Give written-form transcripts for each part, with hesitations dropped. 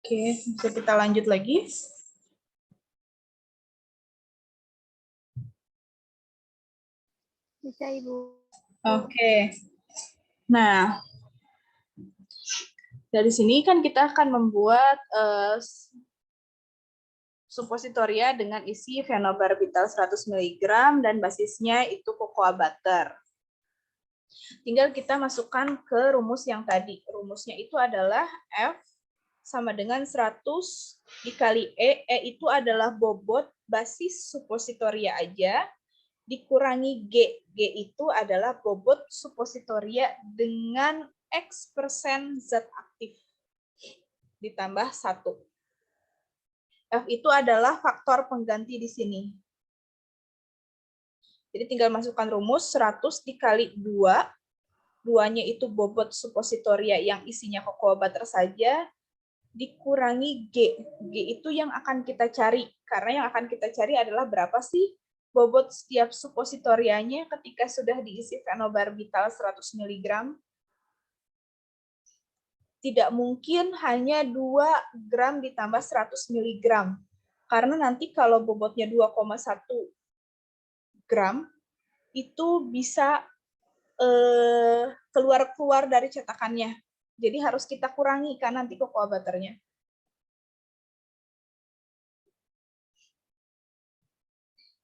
Oke, bisa kita lanjut lagi. Bisa, Ibu. Oke. Nah, dari sini kan kita akan membuat supositoria dengan isi fenobarbital 100 mg dan basisnya itu cocoa butter. Tinggal kita masukkan ke rumus yang tadi. Rumusnya itu adalah F sama dengan 100 dikali E. E itu adalah bobot basis supositoria aja, dikurangi G. G itu adalah bobot supositoria dengan X% zat aktif. Ditambah 1. F itu adalah faktor pengganti di sini. Jadi tinggal masukkan rumus 100 dikali 2. 2-nya itu bobot supositoria yang isinya cocoa butter saja, dikurangi G. G itu yang akan kita cari. Karena yang akan kita cari adalah berapa sih bobot setiap supositorianya ketika sudah diisi fenobarbital 100 mg. Tidak mungkin hanya 2 gram ditambah 100 mg. Karena nanti kalau bobotnya 2,1 gram, itu bisa keluar dari cetakannya. Jadi harus kita kurangi kan nanti cocoa butternya.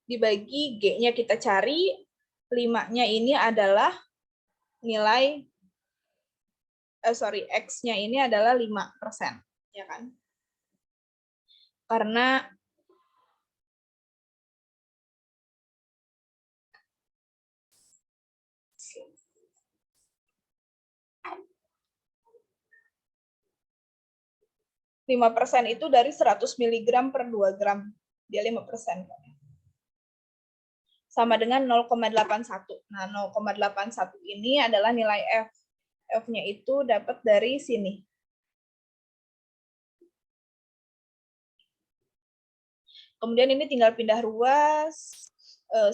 Dibagi G-nya kita cari, 5-nya ini adalah nilai, X-nya ini adalah 5%. Ya kan? Karena % itu dari 100 mg per 2 gram. Dia 5%. Sama dengan 0,81. Nah, 0,81 ini adalah nilai F. F-nya itu dapat dari sini. Kemudian ini tinggal pindah ruas.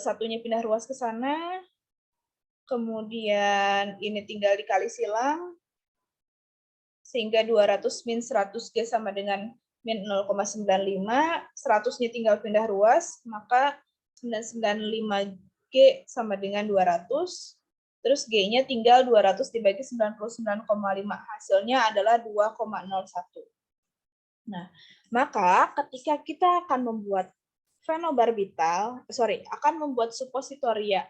Satunya pindah ruas ke sana. Kemudian ini tinggal dikali silang. Sehingga 200 min 100G sama dengan min 0,95. 100-nya tinggal pindah ruas, maka 995G sama dengan 200. Terus G-nya tinggal 200 dibagi 99,5. Hasilnya adalah 2,01. Nah, maka ketika kita akan membuat akan membuat supositoria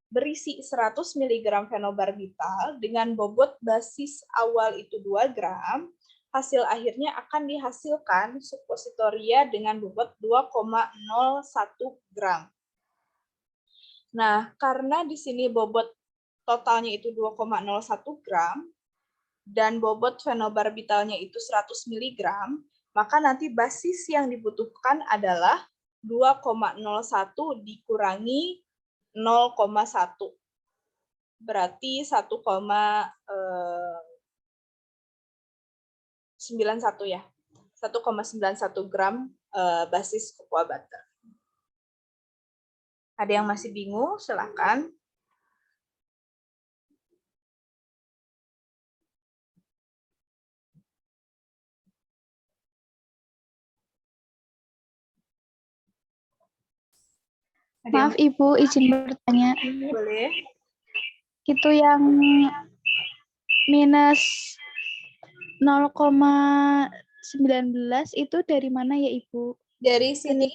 berisi 100 mg fenobarbital dengan bobot basis awal itu 2 gram, hasil akhirnya akan dihasilkan supositoria dengan bobot 2,01 gram. Nah, karena di sini bobot totalnya itu 2,01 gram, dan bobot fenobarbitalnya itu 100 mg, maka nanti basis yang dibutuhkan adalah 2,01 dikurangi 0,1. Berarti 1,91 ya. 1,91 gram basis cocoa butter. Ada yang masih bingung? Silakan. Maaf Ibu, izin bertanya. Boleh. Itu yang minus 0,19 itu dari mana ya Ibu? Dari sini.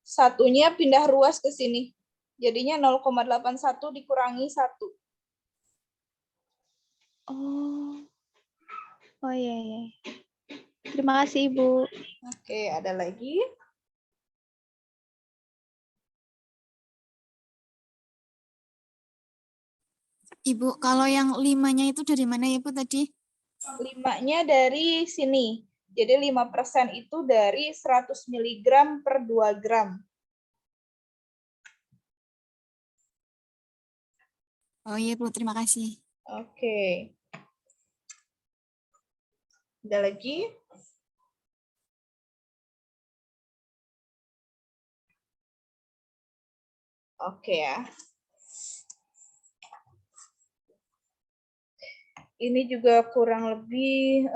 Satunya pindah ruas ke sini. Jadinya 0,81 dikurangi 1. Oh iya, iya. Terima kasih Ibu. Oke, ada lagi? Ibu, kalau yang 5-nya itu dari mana ya, Bu, tadi? 5-nya dari sini. Jadi 5% itu dari 100 mg per 2 gram. Oh iya, Bu, terima kasih. Oke. Ada lagi? Oke ya. Ini juga kurang lebih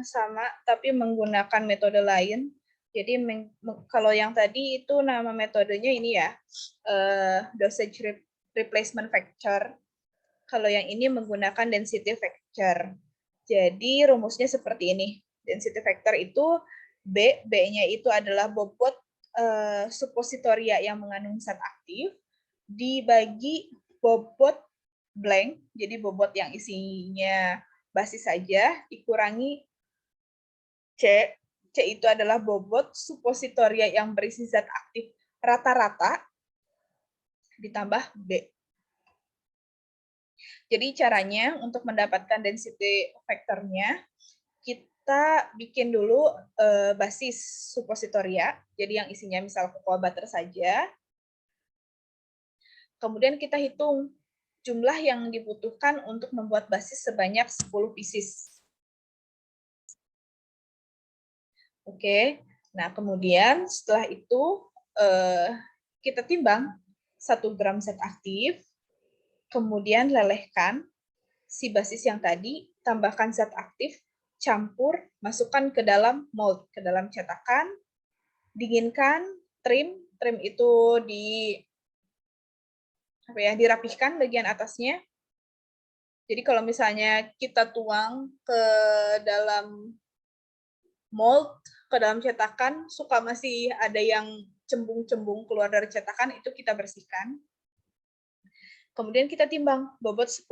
sama, tapi menggunakan metode lain. Jadi kalau yang tadi itu nama metodenya ini ya, dosage replacement factor. Kalau yang ini menggunakan density factor. Jadi rumusnya seperti ini. Density factor itu B-nya itu adalah bobot suppositoria yang mengandung zat aktif dibagi bobot blank, jadi bobot yang isinya basis saja, dikurangi C. C itu adalah bobot suppositoria yang berisi zat aktif rata-rata, ditambah B. Jadi caranya untuk mendapatkan density factor-nya, kita bikin dulu basis suppositoria, jadi yang isinya misal cocoa butter saja. Kemudian kita hitung jumlah yang dibutuhkan untuk membuat basis sebanyak 10 pieces. Oke, nah kemudian setelah itu kita timbang 1 gram zat aktif, kemudian lelehkan si basis yang tadi, tambahkan zat aktif, campur, masukkan ke dalam mold, ke dalam cetakan, dinginkan, trim itu dirapihkan bagian atasnya. Jadi kalau misalnya kita tuang ke dalam mold, ke dalam cetakan, suka masih ada yang cembung-cembung keluar dari cetakan, itu kita bersihkan. Kemudian kita timbang bobot 10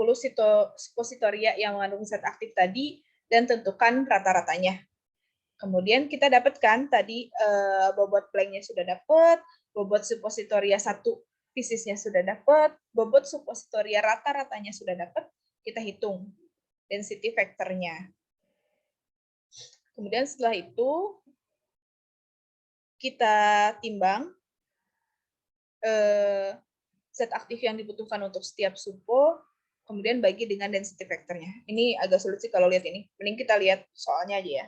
suppositoria yang mengandung zat aktif tadi, dan tentukan rata-ratanya. Kemudian kita dapatkan tadi bobot blanknya sudah dapat, bobot suppositoria 1 piecesnya sudah dapat, bobot suppositoria rata-ratanya sudah dapat, kita hitung density factor-nya. Kemudian setelah itu kita timbang zat aktif yang dibutuhkan untuk setiap suppo, kemudian bagi dengan density factor-nya. Ini agak sulit sih kalau lihat ini. Mending kita lihat soalnya aja ya.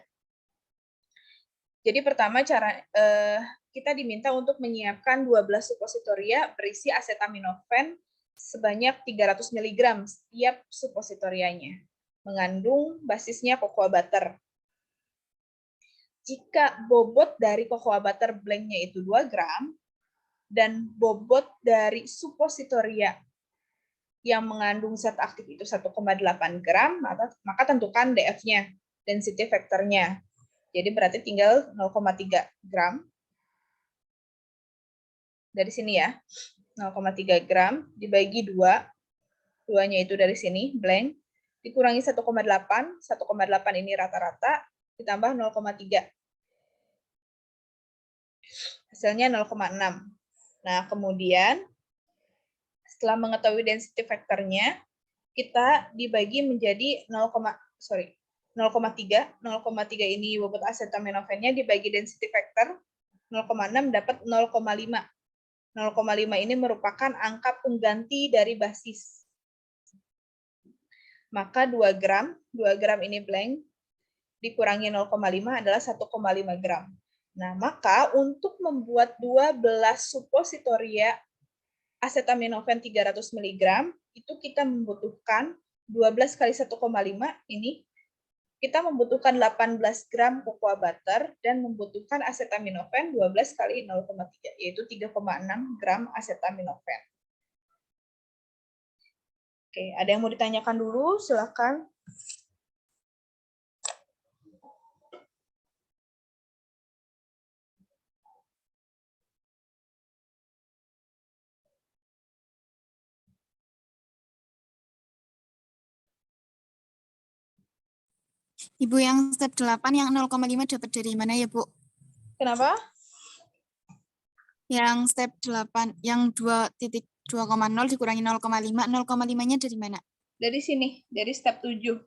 Jadi pertama kita diminta untuk menyiapkan 12 suppositoria berisi acetaminophen sebanyak 300 mg setiap suppositorianya, mengandung basisnya cocoa butter. Jika bobot dari cocoa butter blanknya itu 2 gram, dan bobot dari suppositoria yang mengandung zat aktif itu 1,8 gram, maka tentukan DF-nya, density factor-nya. Jadi berarti tinggal 0,3 gram. Dari sini ya, 0,3 gram dibagi 2, 2-nya itu dari sini, blank, dikurangi 1,8, 1,8 ini rata-rata, ditambah 0,3. Hasilnya 0,6. Nah, kemudian setelah mengetahui density factor-nya, kita dibagi menjadi 0,3. 0,3 ini bobot acetaminophennya dibagi density factor 0,6 dapat 0,5. 0,5 ini merupakan angka pengganti dari basis. Maka 2 gram ini blank, dikurangi 0,5 adalah 1,5 gram. Nah, maka untuk membuat 12 suppositoria acetaminophen 300 mg, itu kita membutuhkan 12 kali 1,5, ini kita membutuhkan 18 gram cocoa butter dan membutuhkan acetaminophen 12 kali 0,3, yaitu 3,6 gram acetaminophen. Oke, ada yang mau ditanyakan dulu? Silakan. Ibu, yang step 8 yang 0,5 dapat dari mana ya, Bu? Kenapa? Yang step 8, yang 2.2,0 dikurangi 0,5, 0,5-nya dari mana? Dari sini, dari step 7.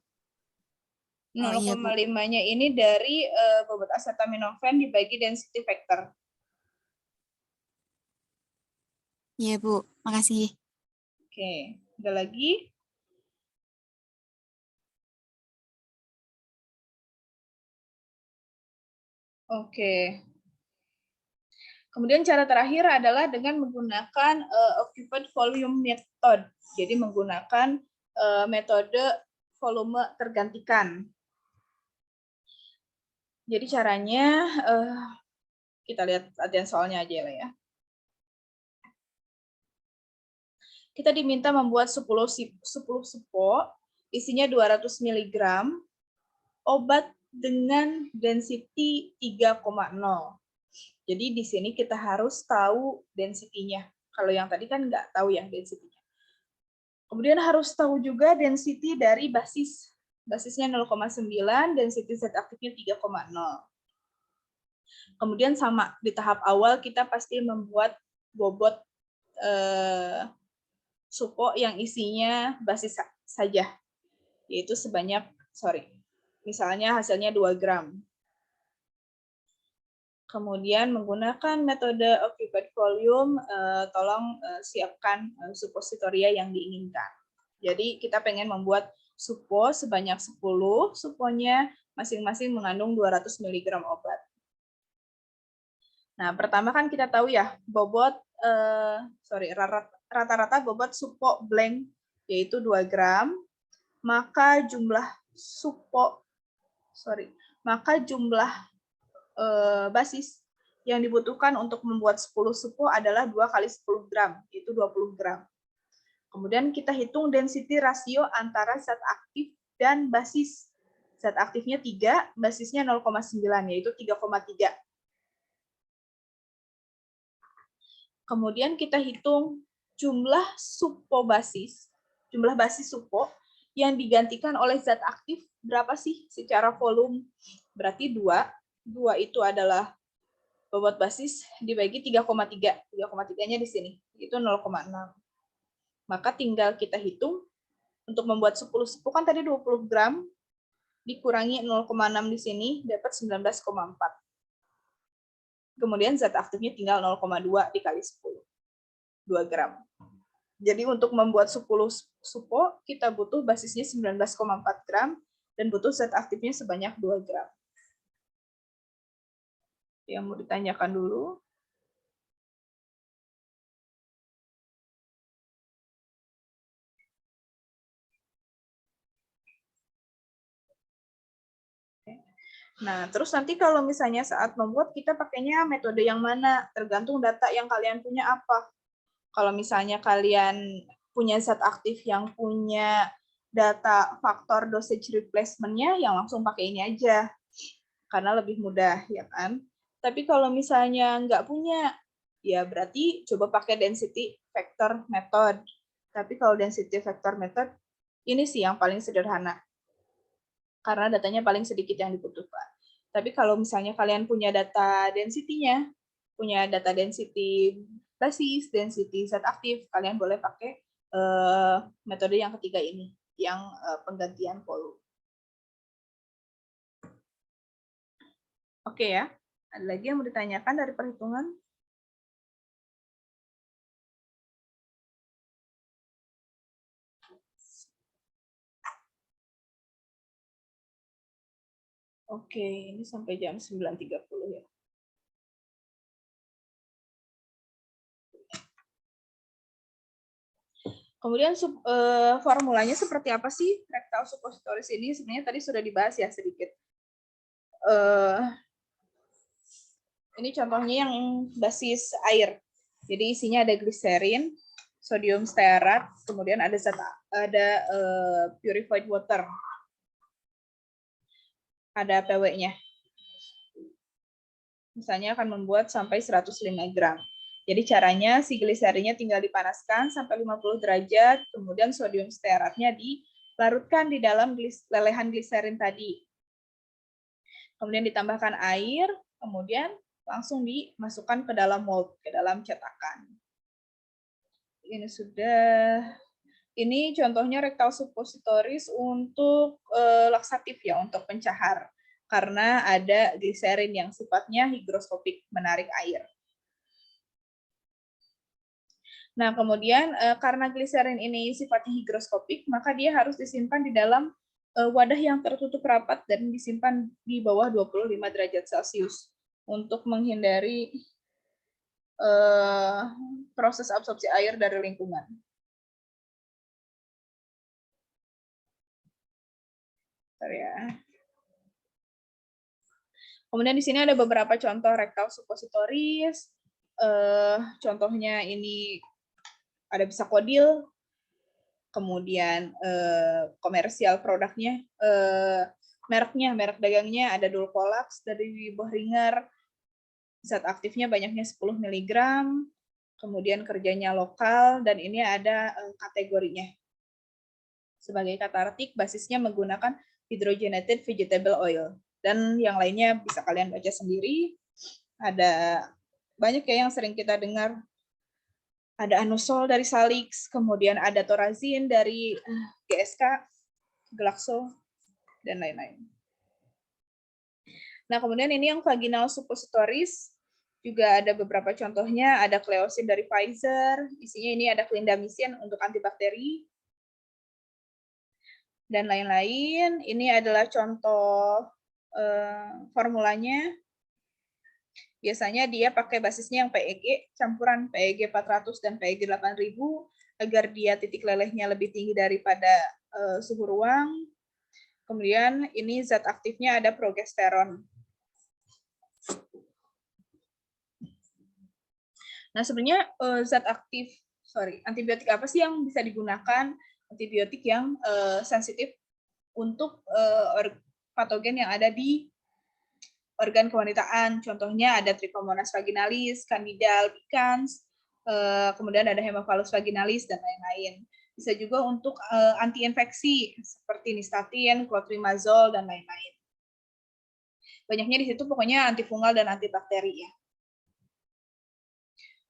0,5-nya ini dari bobot acetaminophen dibagi density factor. Iya, Bu. Makasih. Oke, ada lagi? Oke. Kemudian cara terakhir adalah dengan menggunakan occupied volume method. Jadi menggunakan metode volume tergantikan. Jadi caranya kita lihat latihan soalnya aja lah ya. Kita diminta membuat 10 supo, isinya 200 mg, obat dengan density 3,0. Jadi di sini kita harus tahu density-nya. Kalau yang tadi kan nggak tahu yang density-nya. Kemudian harus tahu juga density dari basis. Basisnya 0,9, density zat aktifnya 3,0. Kemudian sama, di tahap awal kita pasti membuat bobot supo yang isinya basis saja, yaitu sebanyak, misalnya hasilnya 2 gram. Kemudian menggunakan metode occupied volume, tolong siapkan suppositoria yang diinginkan. Jadi kita pengen membuat supo sebanyak 10, suponya masing-masing mengandung 200 mg obat. Nah, pertama kan kita tahu ya, rata-rata bobot supo blank yaitu 2 gram, maka jumlah basis yang dibutuhkan untuk membuat 10 supo adalah 2 kali 10 gram, yaitu 20 gram. Kemudian kita hitung density rasio antara zat aktif dan basis. Zat aktifnya 3, basisnya 0,9, yaitu 3,3. Kemudian kita hitung jumlah basis supo yang digantikan oleh zat aktif berapa sih secara volume? Berarti 2 itu adalah bobot basis dibagi 3,3. 3,3-nya di sini, itu 0,6. Maka tinggal kita hitung untuk membuat 10 supo kan tadi 20 gram dikurangi 0,6 di sini dapat 19,4. Kemudian zat aktifnya tinggal 0,2 dikali 10. 2 gram. Jadi untuk membuat 10 supo kita butuh basisnya 19,4 gram dan butuh zat aktifnya sebanyak 2 gram. Yang mau ditanyakan dulu. Nah, terus nanti kalau misalnya saat membuat kita pakainya metode yang mana? Tergantung data yang kalian punya apa. Kalau misalnya kalian punya zat aktif yang punya data faktor dosage replacement-nya, yang langsung pakai ini aja. Karena lebih mudah, ya kan? Tapi kalau misalnya nggak punya, ya berarti coba pakai density factor method. Tapi kalau density factor method, ini sih yang paling sederhana. Karena datanya paling sedikit yang dibutuhkan. Tapi kalau misalnya kalian punya data density-nya, punya data density basis, density zat aktif, kalian boleh pakai metode yang ketiga ini, yang penggantian volume. Oke ya, ada lagi yang mau ditanyakan dari perhitungan? Oke, ini sampai jam 9.30 ya. Kemudian formulanya seperti apa sih rectal suppositories ini? Sebenarnya tadi sudah dibahas ya sedikit. Ini contohnya yang basis air. Jadi isinya ada gliserin, sodium stearat, kemudian ada purified water. Ada PW-nya. Misalnya akan membuat sampai 105 gram. Jadi caranya si gliserinnya tinggal dipanaskan sampai 50 derajat, kemudian sodium stearatnya dilarutkan di dalam lelehan gliserin tadi. Kemudian ditambahkan air, kemudian langsung dimasukkan ke dalam mold, ke dalam cetakan. Ini sudah. Ini contohnya rectal suppositories untuk laksatif ya, untuk pencahar. Karena ada gliserin yang sifatnya higroskopik, menarik air. Nah, kemudian karena gliserin ini sifatnya higroskopik, maka dia harus disimpan di dalam wadah yang tertutup rapat dan disimpan di bawah 25 derajat Celcius untuk menghindari proses absorpsi air dari lingkungan. Bentar ya. Kemudian di sini ada beberapa contoh rectal suppositories. Contohnya ini ada bisakodil, kemudian komersial produknya, merek dagangnya ada Dulcolax dari Boehringer, zat aktifnya banyaknya 10 mg, kemudian kerjanya lokal, dan ini ada kategorinya. Sebagai katartik, basisnya menggunakan hydrogenated vegetable oil. Dan yang lainnya bisa kalian baca sendiri. Ada banyak ya yang sering kita dengar. Ada Anusol dari Salix, kemudian ada Thorazine dari GSK, Glaxo, dan lain-lain. Nah, kemudian ini yang vaginal suppositories, juga ada beberapa contohnya. Ada Cleocin dari Pfizer, isinya ini ada clindamycin untuk antibakteri, dan lain-lain. Ini adalah contoh formulanya. Biasanya dia pakai basisnya yang PEG, campuran PEG 400 dan PEG 8000, agar dia titik lelehnya lebih tinggi daripada suhu ruang. Kemudian ini zat aktifnya ada progesteron. Nah, sebenarnya antibiotik apa sih yang bisa digunakan? Antibiotik yang sensitif untuk patogen yang ada di organ kewanitaan. Contohnya ada Trichomonas vaginalis, Candida albicans, kemudian ada Haemophilus vaginalis, dan lain-lain. Bisa juga untuk anti-infeksi seperti Nystatin, clotrimazole, dan lain-lain. Banyaknya di situ pokoknya antifungal dan antibakteri ya.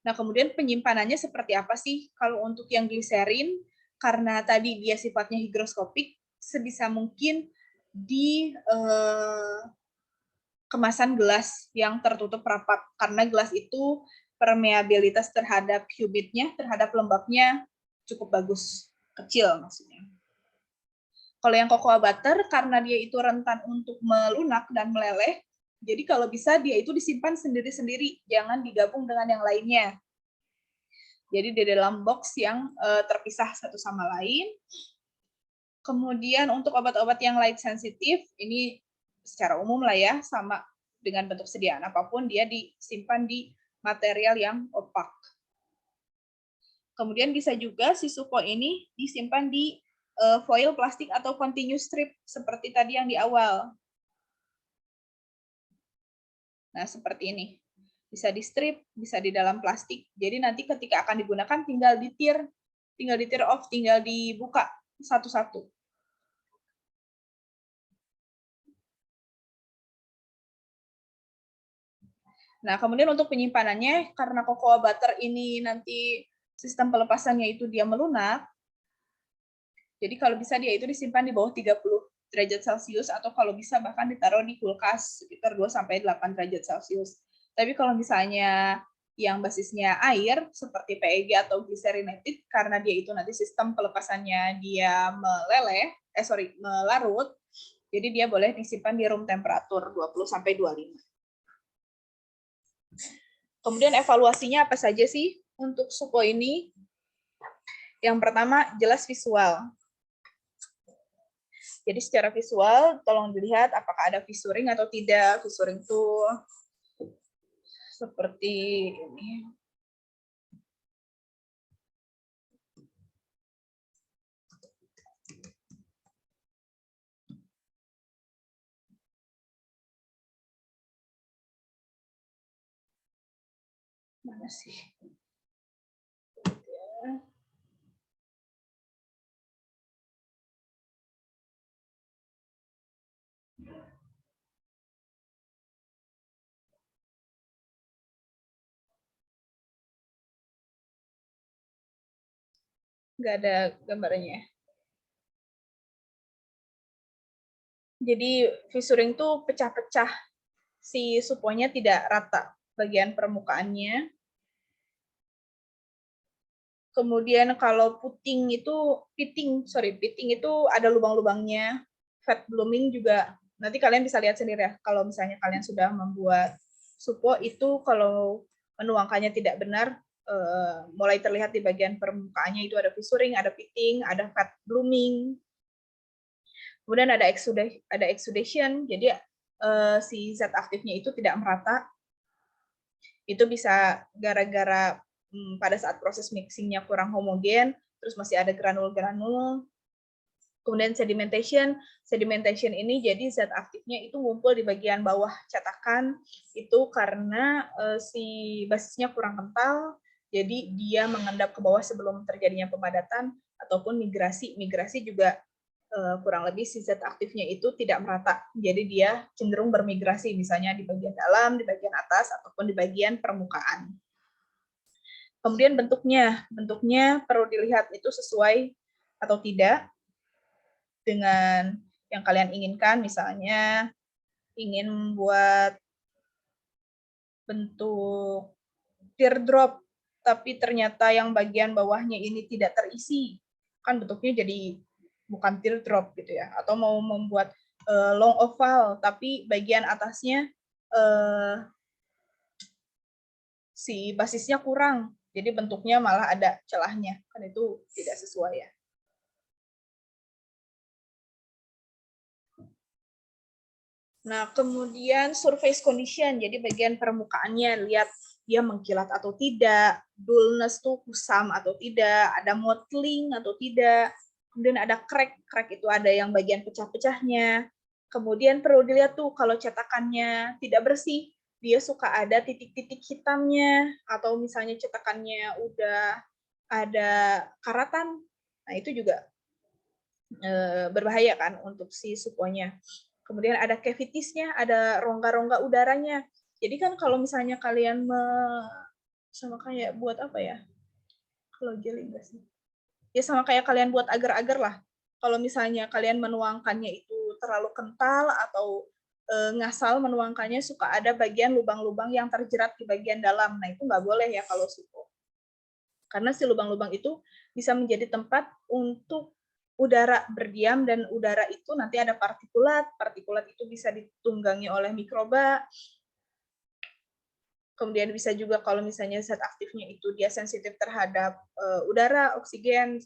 Nah, kemudian penyimpanannya seperti apa sih? Kalau untuk yang gliserin, karena tadi dia sifatnya higroskopik, sebisa mungkin di kemasan gelas yang tertutup rapat, karena gelas itu permeabilitas terhadap humidnya, terhadap lembabnya cukup bagus, kecil maksudnya. Kalau yang cocoa butter, karena dia itu rentan untuk melunak dan meleleh, jadi kalau bisa dia itu disimpan sendiri-sendiri, jangan digabung dengan yang lainnya. Jadi di dalam box yang terpisah satu sama lain. Kemudian untuk obat-obat yang light sensitif, ini secara umum lah ya, sama dengan bentuk sediaan apapun, dia disimpan di material yang opak. Kemudian bisa juga si supo ini disimpan di foil plastik atau continuous strip, seperti tadi yang di awal. Nah, seperti ini. Bisa di strip, bisa di dalam plastik. Jadi nanti ketika akan digunakan tinggal di tear off, tinggal dibuka satu-satu. Nah, kemudian untuk penyimpanannya, karena cocoa butter ini nanti sistem pelepasannya itu dia melunak, jadi kalau bisa dia itu disimpan di bawah 30 derajat Celcius, atau kalau bisa bahkan ditaruh di kulkas sekitar 2-8 derajat Celcius. Tapi kalau misalnya yang basisnya air, seperti PEG atau glycerinated, karena dia itu nanti sistem pelepasannya dia melarut, jadi dia boleh disimpan di room temperatur 20-25. Kemudian evaluasinya apa saja sih untuk supo ini? Yang pertama, jelas visual. Jadi secara visual, tolong dilihat apakah ada fissuring atau tidak. Fissuring itu seperti ini. Mana sih? Nggak ada gambarnya. Jadi fissuring itu pecah-pecah, si suponya tidak rata bagian permukaannya. Kemudian kalau pitting itu ada lubang-lubangnya. Fat blooming juga, nanti kalian bisa lihat sendiri ya, kalau misalnya kalian sudah membuat supo itu, kalau menuangkannya tidak benar, mulai terlihat di bagian permukaannya itu ada fissuring, ada pitting, ada fat blooming. Kemudian ada exudation, jadi si zat aktifnya itu tidak merata. Itu bisa gara-gara pada saat proses mixingnya kurang homogen, terus masih ada granul-granul. Kemudian sedimentation ini jadi zat aktifnya itu ngumpul di bagian bawah cetakan, itu karena si basisnya kurang kental, jadi dia mengendap ke bawah sebelum terjadinya pemadatan ataupun migrasi. Migrasi juga kurang lebih si zat aktifnya itu tidak merata, jadi dia cenderung bermigrasi, misalnya di bagian dalam, di bagian atas, ataupun di bagian permukaan. Kemudian bentuknya perlu dilihat itu sesuai atau tidak dengan yang kalian inginkan, misalnya ingin membuat bentuk teardrop, tapi ternyata yang bagian bawahnya ini tidak terisi, kan bentuknya jadi bukan teardrop gitu ya. Atau mau membuat long oval, tapi bagian atasnya si basisnya kurang, jadi bentuknya malah ada celahnya, kan itu tidak sesuai ya. Nah, kemudian surface condition, jadi bagian permukaannya, lihat dia mengkilat atau tidak, dullness tuh kusam atau tidak, ada mottling atau tidak, kemudian ada crack itu ada yang bagian pecah-pecahnya. Kemudian perlu dilihat tuh kalau cetakannya tidak bersih, dia suka ada titik-titik hitamnya, atau misalnya cetakannya udah ada karatan, nah itu juga berbahaya kan untuk si suponya. Kemudian ada cavitiesnya, ada rongga-rongga udaranya. Jadi kan kalau misalnya kalian sama kayak buat apa ya? Kalau jelly enggak sih? Ya sama kayak kalian buat agar-agar lah. Kalau misalnya kalian menuangkannya itu terlalu kental atau ngasal menuangkannya, suka ada bagian lubang-lubang yang terjerat di bagian dalam. Nah itu nggak boleh ya kalau supo. Karena si lubang-lubang itu bisa menjadi tempat untuk udara berdiam, dan udara itu nanti ada partikulat itu bisa ditunggangi oleh mikroba. Kemudian bisa juga kalau misalnya zat aktifnya itu dia sensitif terhadap udara, oksigen.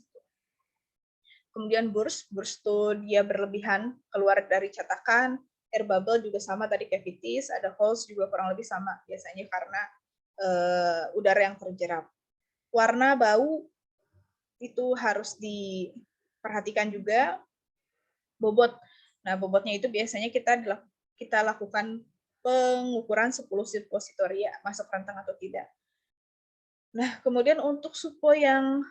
Kemudian burst itu dia berlebihan keluar dari cetakan. Air bubble juga sama tadi, cavities, ada holes juga kurang lebih sama, biasanya karena udara yang terjerap. Warna, bau itu harus diperhatikan juga. Bobot. Nah, bobotnya itu biasanya kita lakukan pengukuran 10 suppositoria masuk rentang atau tidak. Nah, kemudian untuk supo yang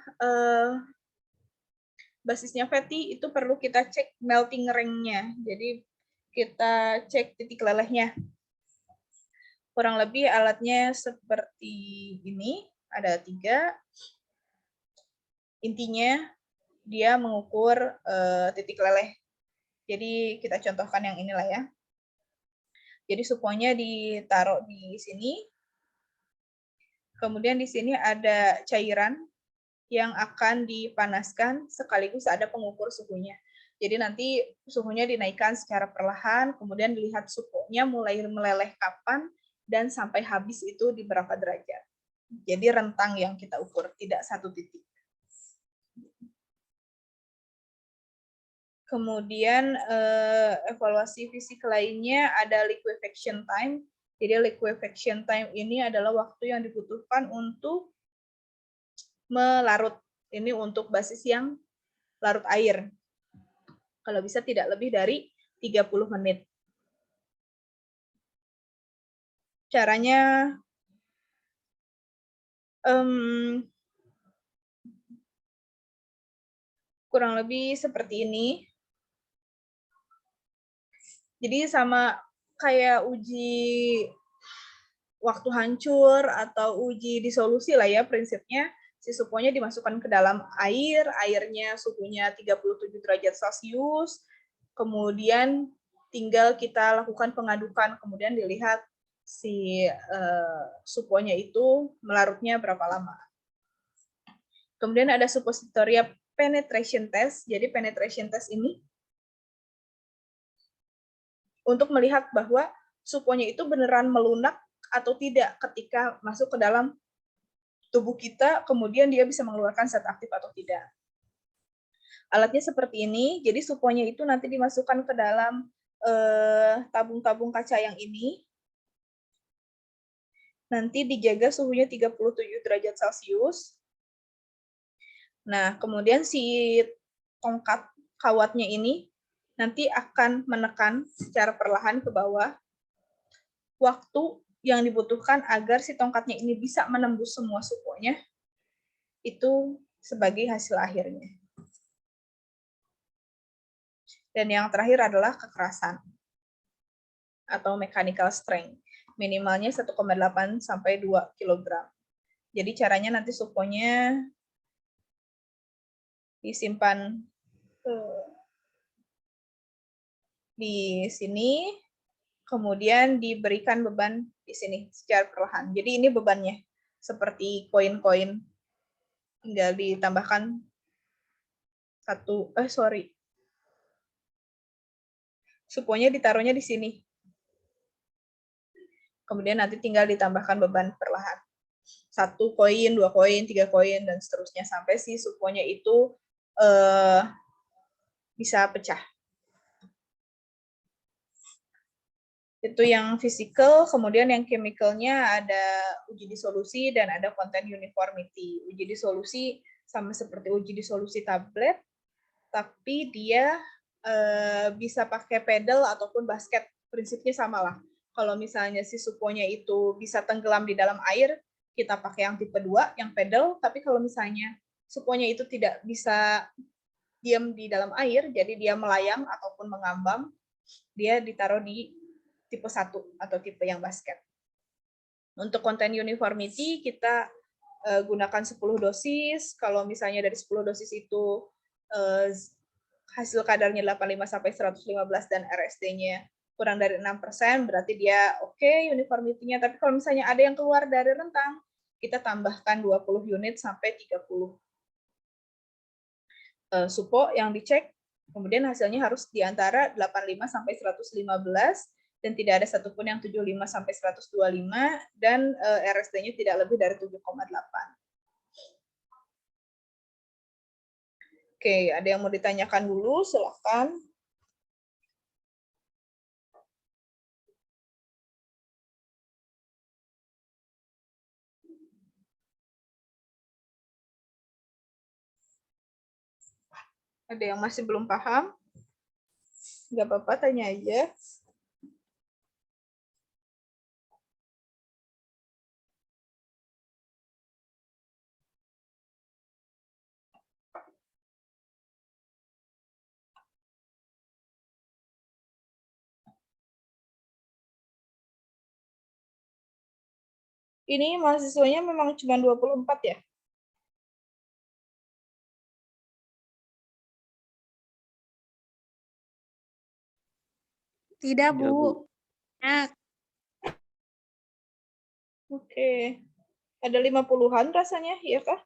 basisnya fatty itu perlu kita cek melting ring-nya. Jadi kita cek titik lelehnya. Kurang lebih alatnya seperti ini, ada 3. Intinya dia mengukur titik leleh. Jadi kita contohkan yang inilah ya. Jadi suponya ditaruh di sini. Kemudian di sini ada cairan yang akan dipanaskan sekaligus ada pengukur suhunya. Jadi nanti suhunya dinaikkan secara perlahan, kemudian dilihat suponya mulai meleleh kapan dan sampai habis itu di berapa derajat. Jadi rentang yang kita ukur, tidak satu titik. Kemudian evaluasi fisik lainnya ada liquefaction time. Jadi liquefaction time ini adalah waktu yang dibutuhkan untuk melarut. Ini untuk basis yang larut air. Kalau bisa tidak lebih dari 30 menit. Caranya kurang lebih seperti ini. Jadi sama kayak uji waktu hancur atau uji disolusi lah ya prinsipnya. Si suponya dimasukkan ke dalam air, airnya suhunya 37 derajat Celcius, kemudian tinggal kita lakukan pengadukan, kemudian dilihat si suponya itu melarutnya berapa lama. Kemudian ada suppositoria penetration test. Jadi penetration test ini untuk melihat bahwa suponya itu beneran melunak atau tidak ketika masuk ke dalam tubuh kita, kemudian dia bisa mengeluarkan zat aktif atau tidak. Alatnya seperti ini, jadi suponya itu nanti dimasukkan ke dalam tabung-tabung kaca yang ini. Nanti dijaga suhunya 37 derajat Celcius. Nah, kemudian si tongkat kawatnya ini nanti akan menekan secara perlahan ke bawah. Waktu yang dibutuhkan agar si tongkatnya ini bisa menembus semua suponya, itu sebagai hasil akhirnya. Dan yang terakhir adalah kekerasan atau mechanical strength. Minimalnya 1,8 sampai 2 kg. Jadi caranya nanti suponya disimpan di sini, kemudian diberikan beban di sini secara perlahan. Jadi ini bebannya seperti koin-koin, tinggal ditambahkan suponya ditaruhnya di sini. Kemudian nanti tinggal ditambahkan beban perlahan. 1 koin, 2 koin, 3 koin, dan seterusnya sampai si suponya itu bisa pecah. Itu yang fisikal, kemudian yang chemicalnya ada uji disolusi dan ada content uniformity. Uji disolusi sama seperti uji disolusi tablet, tapi dia bisa pakai pedal ataupun basket, prinsipnya sama lah. Kalau misalnya si suponya itu bisa tenggelam di dalam air, kita pakai yang tipe 2, yang pedal, tapi kalau misalnya suponya itu tidak bisa diam di dalam air, jadi dia melayang ataupun mengambang, dia ditaruh di tipe 1 atau tipe yang basket. Untuk content uniformity, kita gunakan 10 dosis. Kalau misalnya dari 10 dosis itu hasil kadarnya 85-115 dan RSD-nya kurang dari 6%, berarti dia oke uniformity-nya. Tapi kalau misalnya ada yang keluar dari rentang, kita tambahkan 20 unit sampai 30 supo yang dicek. Kemudian hasilnya harus di antara 85-115 dan tidak ada satupun yang 75-125 dan RSD-nya tidak lebih dari 7,8. Oke, ada yang mau ditanyakan dulu? Silakan. Ada yang masih belum paham? Nggak apa-apa, tanya aja. Ini mahasiswanya memang cuma 24 ya? Tidak, Bu. Nah, Oke. Ada 50-an rasanya, ya kah?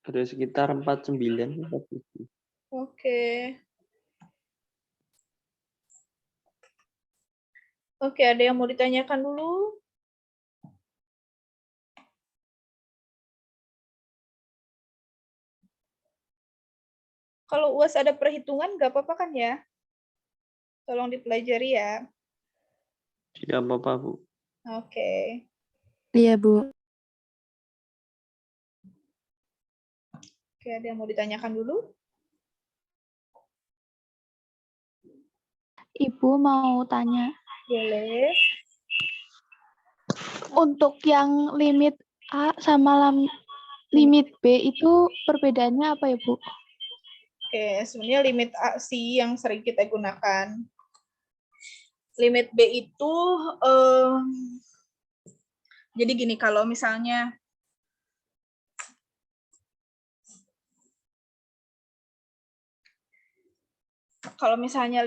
Ada sekitar 49. Oke. Oke, ada yang mau ditanyakan dulu? Kalau UAS ada perhitungan, nggak apa-apa kan ya? Tolong dipelajari ya. Tidak apa-apa, Bu. Oke. Iya, Bu. Oke, ada yang mau ditanyakan dulu? Ibu mau tanya, Boleh. untuk yang limit A sama limit B itu perbedaannya apa ya, Bu? Oke, sebenarnya limit A sih yang sering kita gunakan. Limit B itu, jadi gini, kalau misalnya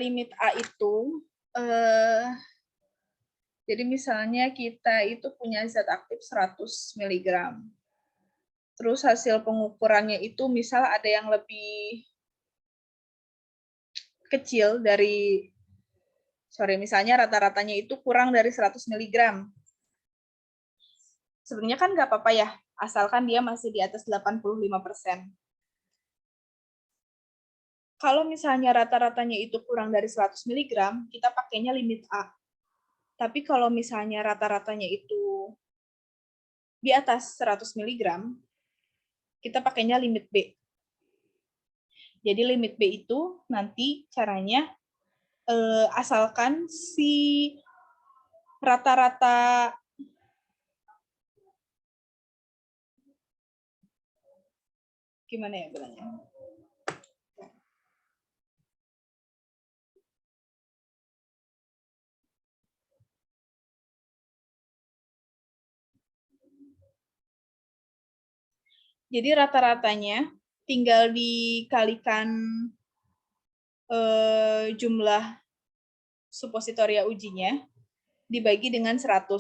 limit A itu, jadi misalnya kita itu punya zat aktif 100 mg. Terus hasil pengukurannya itu misal ada yang lebih kecil dari misalnya rata-ratanya itu kurang dari 100 mg. Sebenarnya kan nggak apa-apa ya, asalkan dia masih di atas 85%. Kalau misalnya rata-ratanya itu kurang dari 100 mg, kita pakainya limit A. Tapi kalau misalnya rata-ratanya itu di atas 100 mg, kita pakainya limit B. Jadi limit B itu nanti caranya asalkan si rata-rata gimana ya bilangnya? Jadi rata-ratanya tinggal dikalikan jumlah supositoria ujinya dibagi dengan 100.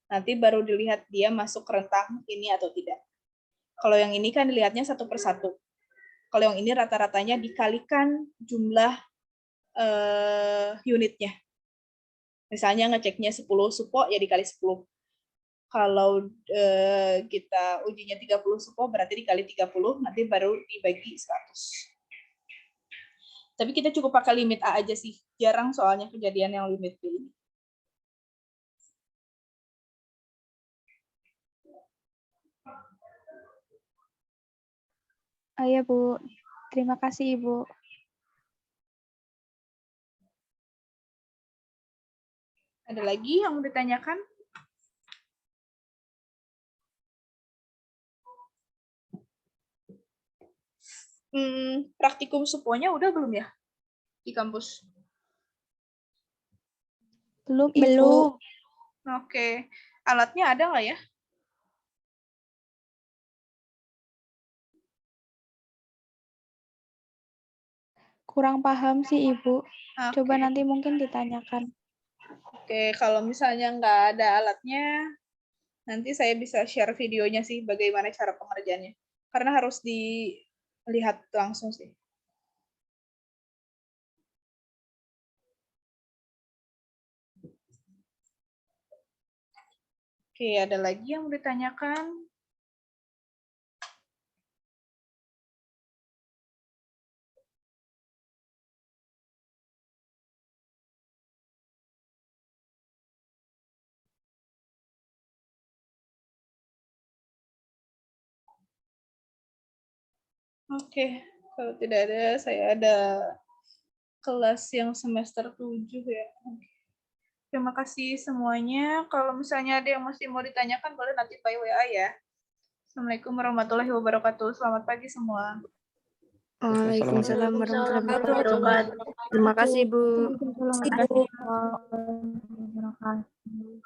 Nanti baru dilihat dia masuk rentang ini atau tidak. Kalau yang ini kan dilihatnya satu per satu. Kalau yang ini rata-ratanya dikalikan jumlah unitnya. Misalnya ngeceknya 10 supo, ya dikali 10. Kalau kita ujinya 30 supo, berarti dikali 30, nanti baru dibagi 100. Tapi kita cukup pakai limit A aja sih. Jarang soalnya kejadian yang limit B ini. Oh iya, Bu. Terima kasih, Ibu. Ada lagi yang mau ditanyakan? Praktikum suponya udah belum ya di kampus? Belum, Ibu. Oke. Alatnya ada nggak ya? Kurang paham sih, Ibu. Coba Oke. nanti mungkin ditanyakan. Oke, kalau misalnya nggak ada alatnya, nanti saya bisa share videonya sih bagaimana cara pengerjaannya. Karena harus dilihat langsung sih. Oke, ada lagi yang mau ditanyakan? Oke, kalau tidak ada, saya ada kelas yang semester 7 ya. Oke. Terima kasih semuanya. Kalau misalnya ada yang masih mau ditanyakan, boleh nanti by WA ya. Assalamualaikum warahmatullahi wabarakatuh. Selamat pagi semua. Waalaikumsalam warahmatullahi wabarakatuh. Terima kasih, Bu. Terima kasih, Bu.